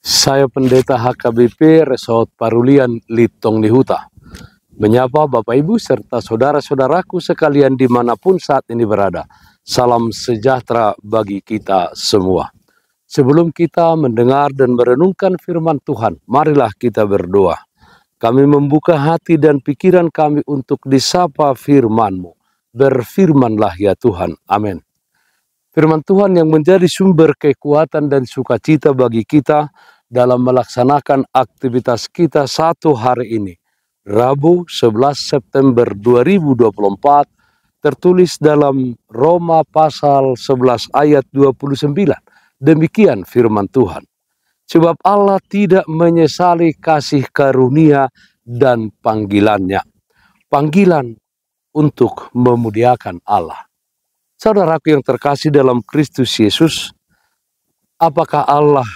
Saya Pendeta HKBP Resort Parulian Litong Lihuta, menyapa Bapak Ibu serta saudara-saudaraku sekalian dimanapun saat ini berada. Salam sejahtera bagi kita semua. Sebelum kita mendengar dan merenungkan firman Tuhan, marilah kita berdoa. Kami membuka hati dan pikiran kami untuk disapa firman-Mu. Berfirmanlah ya Tuhan. Amin. Firman Tuhan yang menjadi sumber kekuatan dan sukacita bagi kita dalam melaksanakan aktivitas kita satu hari ini, Rabu 11 September 2024, tertulis dalam Roma pasal 11 ayat 29. Demikian firman Tuhan. Sebab Allah tidak menyesali kasih karunia dan panggilannya. Panggilan untuk memuliakan Allah. Saudaraku yang terkasih dalam Kristus Yesus, apakah Allah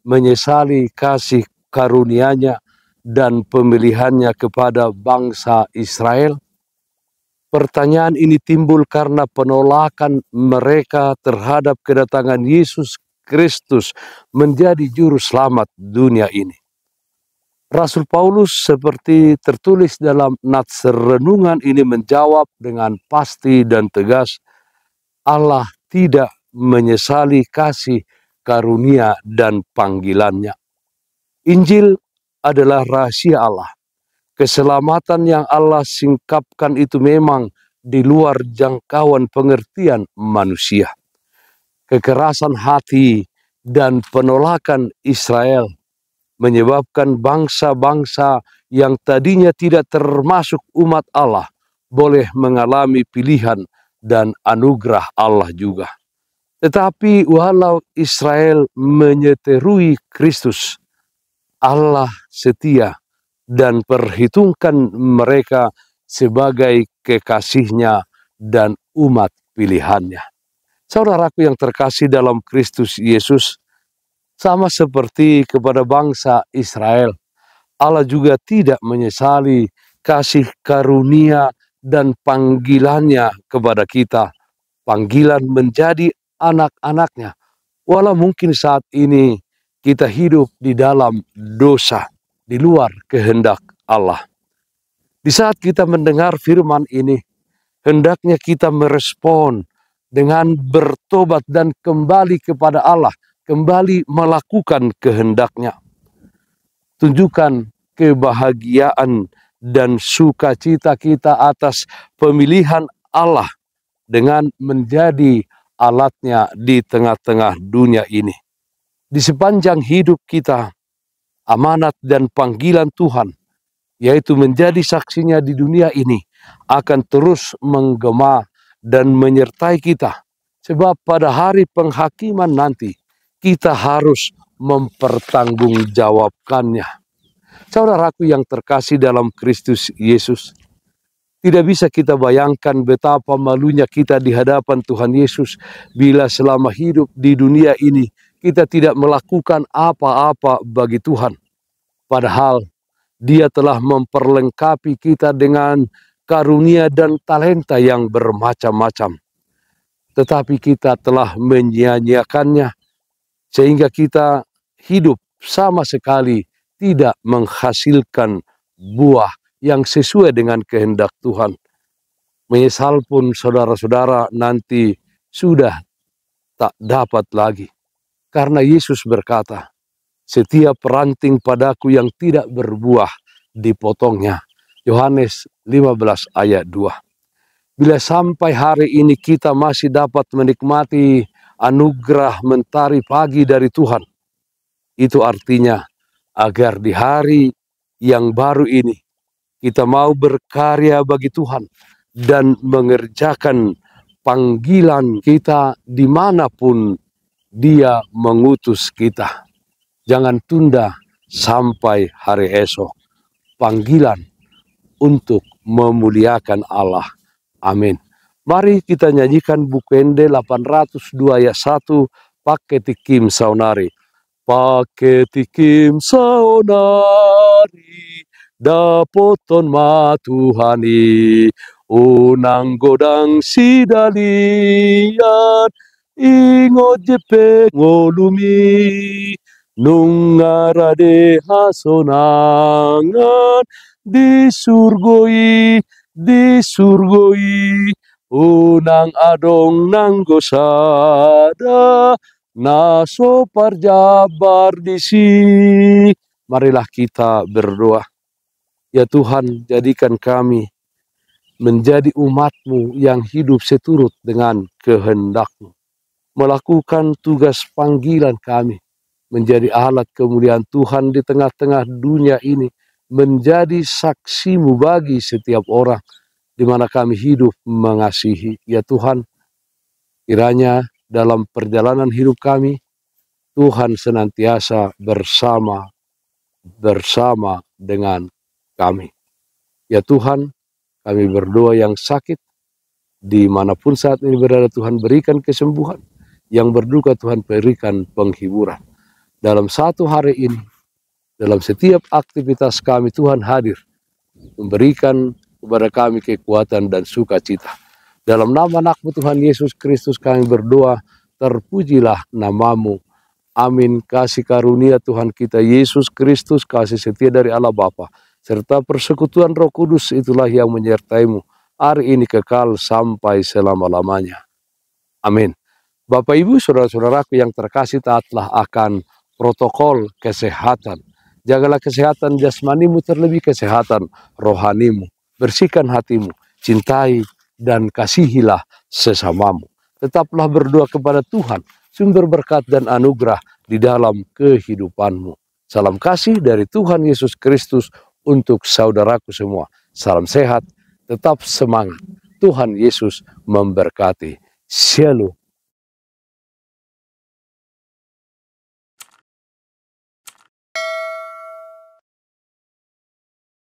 menyesali kasih karunia-Nya dan pemilihannya kepada bangsa Israel? Pertanyaan ini timbul karena penolakan mereka terhadap kedatangan Yesus Kristus menjadi juru selamat dunia ini. Rasul Paulus seperti tertulis dalam nats renungan ini menjawab dengan pasti dan tegas, Allah tidak menyesali kasih karunia dan panggilannya. Injil adalah rahasia Allah. Keselamatan yang Allah singkapkan itu memang di luar jangkauan pengertian manusia. Kekerasan hati dan penolakan Israel menyebabkan bangsa-bangsa yang tadinya tidak termasuk umat Allah boleh mengalami pilihan dan anugerah Allah juga. Tetapi walau Israel menyeterui Kristus, Allah setia dan perhitungkan mereka sebagai kekasihnya dan umat pilihannya. Saudaraku yang terkasih dalam Kristus Yesus, sama seperti kepada bangsa Israel, Allah juga tidak menyesali kasih karunia dan panggilannya kepada kita. Panggilan menjadi anak-anaknya. Walau mungkin saat ini kita hidup di dalam dosa, di luar kehendak Allah. Di saat kita mendengar firman ini, hendaknya kita merespon dengan bertobat dan kembali kepada Allah, kembali melakukan kehendak-Nya. Tunjukkan kebahagiaan dan sukacita kita atas pemilihan Allah dengan menjadi alatnya di tengah-tengah dunia ini. Di sepanjang hidup kita, amanat dan panggilan Tuhan, yaitu menjadi saksinya di dunia ini, akan terus menggema dan menyertai kita. Sebab pada hari penghakiman nanti, kita harus mempertanggungjawabkannya. Saudaraku yang terkasih dalam Kristus Yesus, tidak bisa kita bayangkan betapa malunya kita di hadapan Tuhan Yesus bila selama hidup di dunia ini kita tidak melakukan apa-apa bagi Tuhan. Padahal Dia telah memperlengkapi kita dengan karunia dan talenta yang bermacam-macam. Tetapi kita telah menyia-nyiakannya sehingga kita hidup sama sekali tidak menghasilkan buah yang sesuai dengan kehendak Tuhan. Menyesal pun saudara-saudara nanti sudah tak dapat lagi. Karena Yesus berkata, setiap ranting padaku yang tidak berbuah dipotongnya. Yohanes 15 ayat 2. Bila sampai hari ini kita masih dapat menikmati anugerah mentari pagi dari Tuhan, itu artinya agar di hari yang baru ini kita mau berkarya bagi Tuhan dan mengerjakan panggilan kita dimanapun Dia mengutus kita. Jangan tunda sampai hari esok. Panggilan untuk memuliakan Allah. Amin. Mari kita nyanyikan Bukende 802 ayat 1 pakai tikim saunari. Pakai tikim saunari dapoton matuhani unang godang sidalian ingot jepe ngolumi nungarade hasonangan disurgoi unang adong nang gosada naso parjabar disi. Marilah kita berdoa. Ya Tuhan, jadikan kami menjadi umat-Mu yang hidup seturut dengan kehendak-Mu, melakukan tugas panggilan kami, menjadi alat kemuliaan Tuhan di tengah-tengah dunia ini, menjadi saksi-Mu bagi setiap orang di mana kami hidup mengasihi. Ya Tuhan, kiranya dalam perjalanan hidup kami, Tuhan senantiasa bersama dengan kami. Ya Tuhan, kami berdoa yang sakit, dimanapun saat ini berada, Tuhan berikan kesembuhan. Yang berduka Tuhan berikan penghiburan. Dalam satu hari ini, dalam setiap aktivitas kami, Tuhan hadir, memberikan kepada kami kekuatan dan sukacita. Dalam nama anak-Mu Tuhan Yesus Kristus kami berdoa, terpujilah nama-Mu. Amin. Kasih karunia Tuhan kita Yesus Kristus, kasih setia dari Allah Bapa, serta persekutuan Roh Kudus itulah yang menyertai-Mu hari ini kekal sampai selama-lamanya. Amin. Bapak Ibu saudara-saudaraku yang terkasih, taatlah akan protokol kesehatan. Jagalah kesehatan jasmanimu, terlebih kesehatan rohanimu. Bersihkan hatimu, cintai dan kasihilah sesamamu. Tetaplah berdoa kepada Tuhan, sumber berkat dan anugerah di dalam kehidupanmu. Salam kasih dari Tuhan Yesus Kristus untuk saudaraku semua. Salam sehat, tetap semangat. Tuhan Yesus memberkati. Shalom.